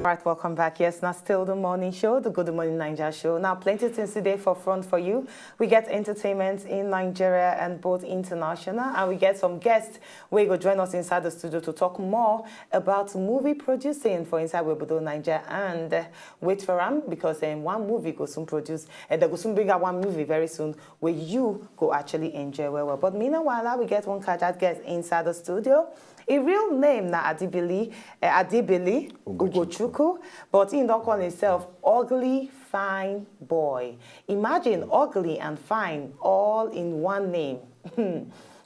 All right, welcome back. Yes, now still the morning show, the Good Morning Nigeria show. Now, plenty of things today for front for you. We get entertainment in Nigeria and both international, and we get some guests who will join us inside the studio to talk more about movie producing for Inside Webudo Nigeria. And wait for them, because one movie go soon produce, and they go soon bring out one movie very soon where you go actually enjoy well. But meanwhile, we get one casual guest inside the studio. A real name na Adibili Ugochukwu, but he don't call himself Ugly Fine Boy. Imagine ugly and fine all in one name.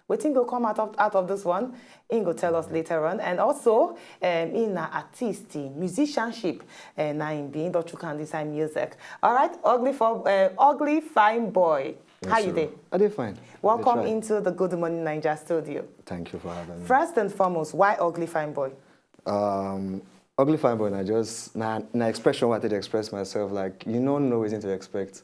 What thing will come out of this one? He will tell us later on. And also, in artist, musicianship, na in being that you can design music. All right, Ugly Fine Boy. Yes, how you doing? I did fine. Welcome into the Good Morning Nigeria studio. Thank you for having me. First and foremost, why Ugly Fine Boy? Ugly Fine Boy, na expression what I did express myself. Like, you don't know anything to expect.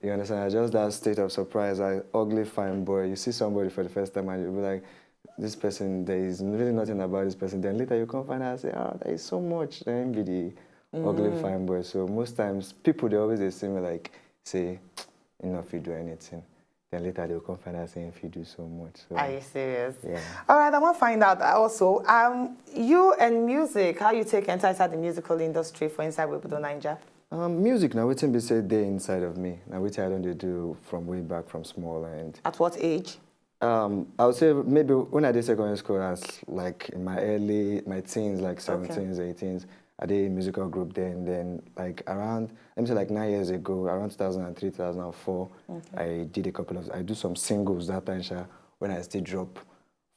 You understand? I just that state of surprise. Ugly Fine Boy. You see somebody for the first time and you'll be like, this person, there is really nothing about this person. Then later you come find out and say, oh, there is so much. Then be the Ugly Fine Boy. So most times, people, they always see me like, say, you know, if you do anything. Then later they'll come find out saying if you do so much. So, are you serious? Yeah. All right, I want to find out also, you and music, how you take inside the musical industry for Inside Webudo Nigeria? Music, now waiting be said there inside of me. Now waiting I don't do from way back from small. And at what age? I would say maybe when I did secondary school, I was like in my teens, like 17s, 18s. I did a musical group then like around, let me say like 9 years ago, around 2003, 2004, I did I do some singles that time, when I still drop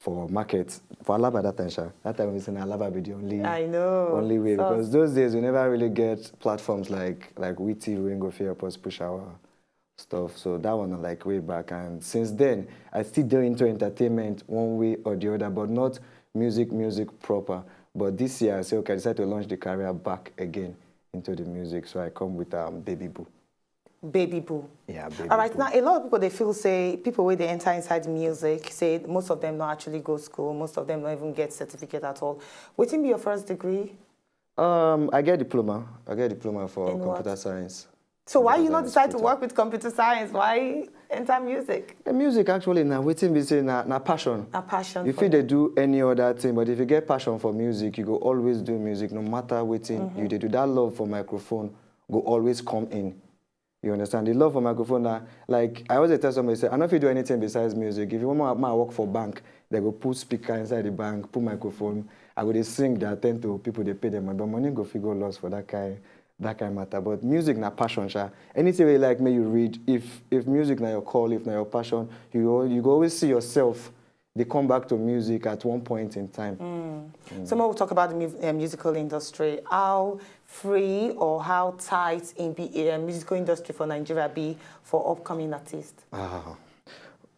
for market, for Alaba that time, that time we said Alaba be the only way, because those days we never really get platforms like WeTV, we go help us push our stuff, so that one like way back, and since then, I still do into entertainment one way or the other, but not music proper. But this year, I said, okay, I decided to launch the career back again into the music. So I come with Baby Boo. Baby Boo. Yeah, Baby All right, Boo. now a lot of people, they feel, say, people when they enter inside music, say most of them don't actually go to school, most of them don't even get certificate at all. What will be your first degree? I get diploma. I get diploma for computer science. So why you not decide to work with computer science? Why enter music? The music actually now waiting be say na passion. A passion. You feel they do any other thing, but if you get passion for music, you go always do music, no matter waiting you do. That love for microphone go always come in. You understand? The love for microphone, like I always tell somebody, say, I don't know if you do anything besides music. If you want my work for bank, they go put speaker inside the bank, put microphone. I go they sing, they attend to people, they pay them, but money go figure loss for that kind matter. But music na passion, sha. Anything you like, may you read. If music na your call, if na your passion, you go always see yourself. They come back to music at one point in time. Some will talk about the musical industry. How free or how tight in the musical industry for Nigeria be for upcoming artists?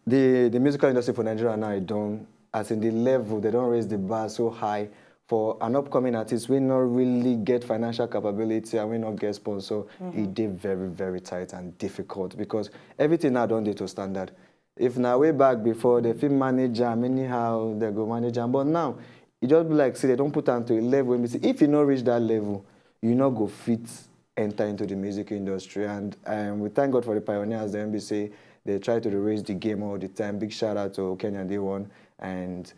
The musical industry for Nigeria now, as in the level, they don't raise the bar so high. For an upcoming artist, we not really get financial capability and we not get sponsor. It did very, very tight and difficult because everything now don't do to standard. If now way back before, the film manager, anyhow, they go manage them. But now, it just be like, see, they don't put them to a level. If you not reach that level, you not go fit enter into the music industry. And we thank God for the pioneers, the NBC. They try to raise the game all the time. Big shout out to Kenya Day One and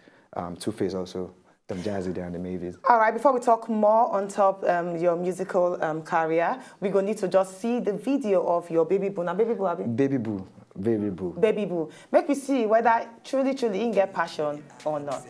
Two-Face also. Them Jazzy and the Mavis. All right, before we talk more on top your musical career, we're going to need to just see the video of your Baby Boo. Now, Baby Boo, Abby? Baby Boo. Baby Boo. Baby Boo. Make me see whether truly you can get passion or not.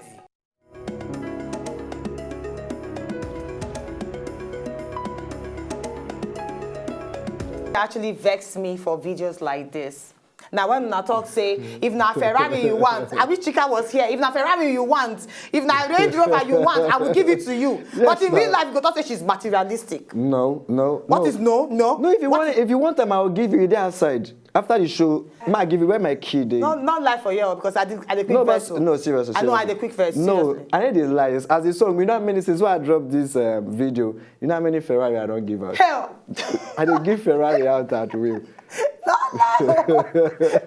It actually vexed me for videos like this. Now, when I talk, say, if na Ferrari you want, I wish Chika was here. If na Ferrari you want, if na Range Rover you want, I will give it to you. Yes, but in real life, you got to say she's materialistic. No. What is no? No, if you want them, I will give you the outside. After the show, I give you where my kid. Not lie for you, because I did quick verse. No, seriously. I know I did quick verse. No, I need the lies. As a song, you know how many since I dropped this video, you know how many Ferrari I don't give out. Hell! I don't give Ferrari out at will.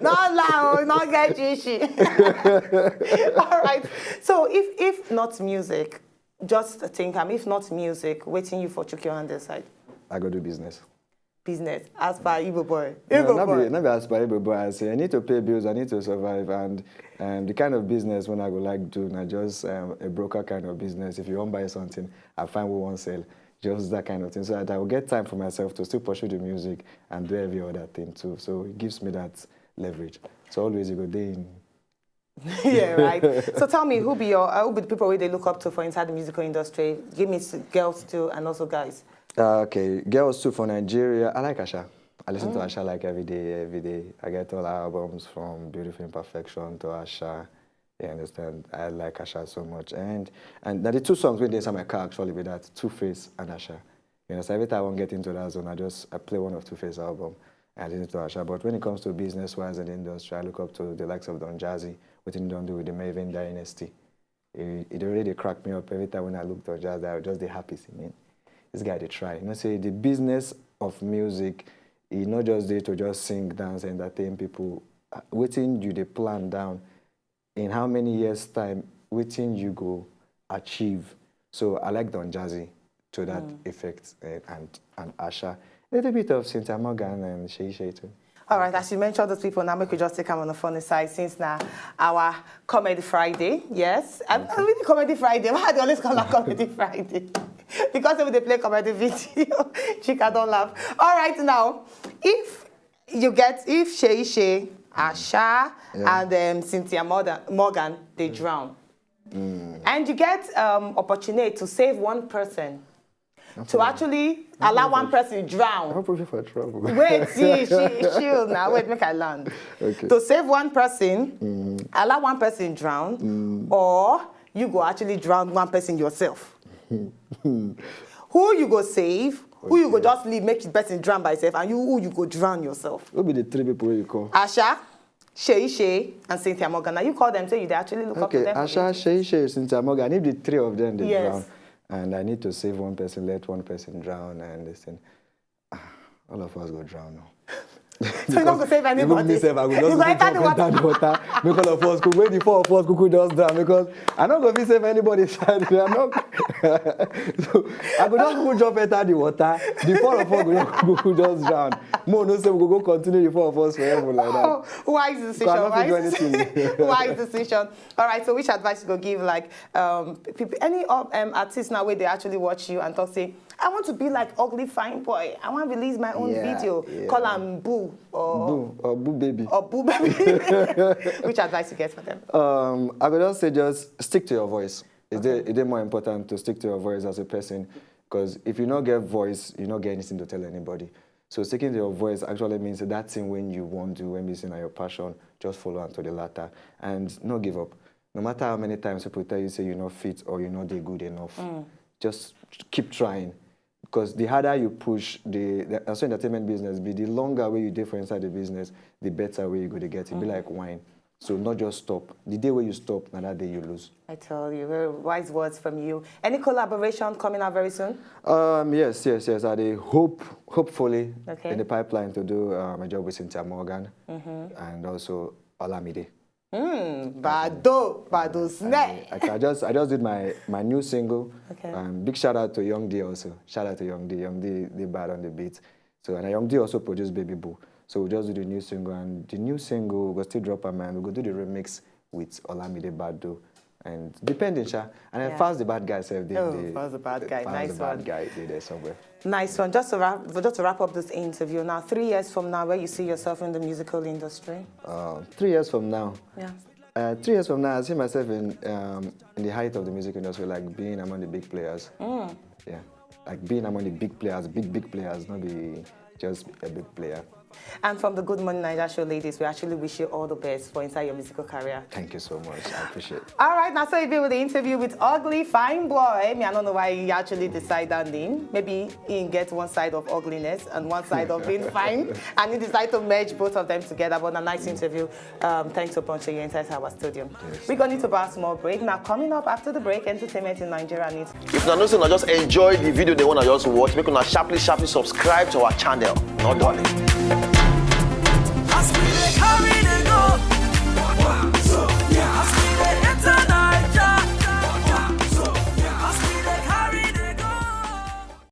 Not get fishy. All right. So if not music, just think, if not music, waiting you for chook your hand aside. I go do business. Business, as per Igbo boy. Not be as per Igbo boy. I say I need to pay bills, I need to survive, and the kind of business when I go like do, not just a broker kind of business. If you want to buy something, I find we won't sell. Just that kind of thing, so that I will get time for myself to still pursue the music and do every other thing too. So it gives me that leverage. So always you go there in. Yeah, right. So tell me, who be the people where they look up to for inside the musical industry? Give me girls too, and also guys. Okay, girls too for Nigeria. I like Asha. I listen to Asha like every day. I get all her albums from Beautiful Imperfection to Asha. You understand? I like Asha so much. And the two songs we did inside my car actually with that, Two Face and Asha. You know, so every time I won't get into that zone, I play one of Two Face album and I listen to Asha. But when it comes to business-wise in the industry, I look up to the likes of Don Jazzy, what he done do with the Maven Dynasty. It already cracked me up every time when I looked at Jazzy. I was just the happiest, man. This guy, they try. You know, say the business of music, he's not just there to just sing, dance, entertain people. Waiting you, they plan down in how many years' time, waiting you go achieve. So I like Don Jazzy to that effect, and Asha. A little bit of Cynthia Morgan and Shay Shay too. All right, as you mentioned those people, now we could just take them on the funny side since now our Comedy Friday, yes. I really Comedy Friday. Why do I always call it Comedy Friday? Because when they play comedy video, Chika don't laugh. All right, now, if Shay, Asha, and Cynthia Morgan, they drown. And you get opportunity to save one person. To actually allow one person drown. I'm pushing for trouble. Wait, chill now. Wait, make I land. Okay. To save one person, allow one person drown, or you go actually drown one person yourself. Who you go save? Who you go just leave, make the person drown by itself, and who you go drown yourself? Who be the three people you call? Asha, Shay, and Cynthia Morgan. Now you call them, say you actually look up to them. Asha, Shay, Cynthia Morgan. If the three of them they drown, and I need to save one person, let one person drown, and listen, all of us go drown now. So you're not going to save anybody? Even myself, I will just enter the water. Make all of us cook. When the four of us cook, just drown, because I'm not going to save anybody. So I will just jump enter the water. The four of us will just drown. More no say we go continue the four of us forever like that. Wise decision, wise decision. All right, so which advice you go give, like, people, any artists now where they actually watch you and talk, say, I want to be like Ugly Fine Boy. I want to release my own video. Call them Boo or Boo Baby. Or Boo Baby. Which advice you get for them? I would just say just stick to your voice. It's more important to stick to your voice as a person, because if you don't get voice, you don't get anything to tell anybody. So sticking to your voice actually means that thing when you want to, when you see your passion, just follow on to the latter and not give up. No matter how many times people tell you say you're not fit or you're not good enough, just keep trying. Because the harder you push the entertainment business, the longer way you do for inside the business, the better way you're going to get. It be like wine. So not just stop. The day where you stop, now that day you lose. I tell you, very wise words from you. Any collaboration coming out very soon? Yes. I hopefully in the pipeline to do a job with Cynthia Morgan and also Olamide. Bado snare. I just did my new single. Okay. Big shout out to Young D also. Shout out to Young D. Young D, they bad on the beat. So and Young D also produced Baby Boo. So we just do the new single, and the new single we'll still drop a man. We'll go do the remix with Olamide Bado. And depending, Sha. And then Fast the Bad Guy said Fast the Bad Guy, nice one. Bad Guy there somewhere. Nice one. Just to wrap up this interview, now 3 years from now, where you see yourself in the musical industry? 3 years from now. Yeah. 3 years from now, I see myself in the height of the music industry, like being among the big players. Yeah, like being among the big players, big players, not be just a big player. And from the Good Morning Naija show, ladies, we actually wish you all the best for inside your musical career. Thank you so much. I appreciate it. All right, now so you've been with the interview with Ugly Fine Boy. I don't know why he actually decided that name. Maybe he gets one side of ugliness and one side of being fine, and he decided to merge both of them together. But a nice interview. Thanks a bunch for your inside our studio. Yes. We're going to need to pass a small break. Now, coming up after the break, entertainment in Nigeria needs. If you not just enjoy the video they want to just watch, make sure sharply subscribe to our channel. Not darling.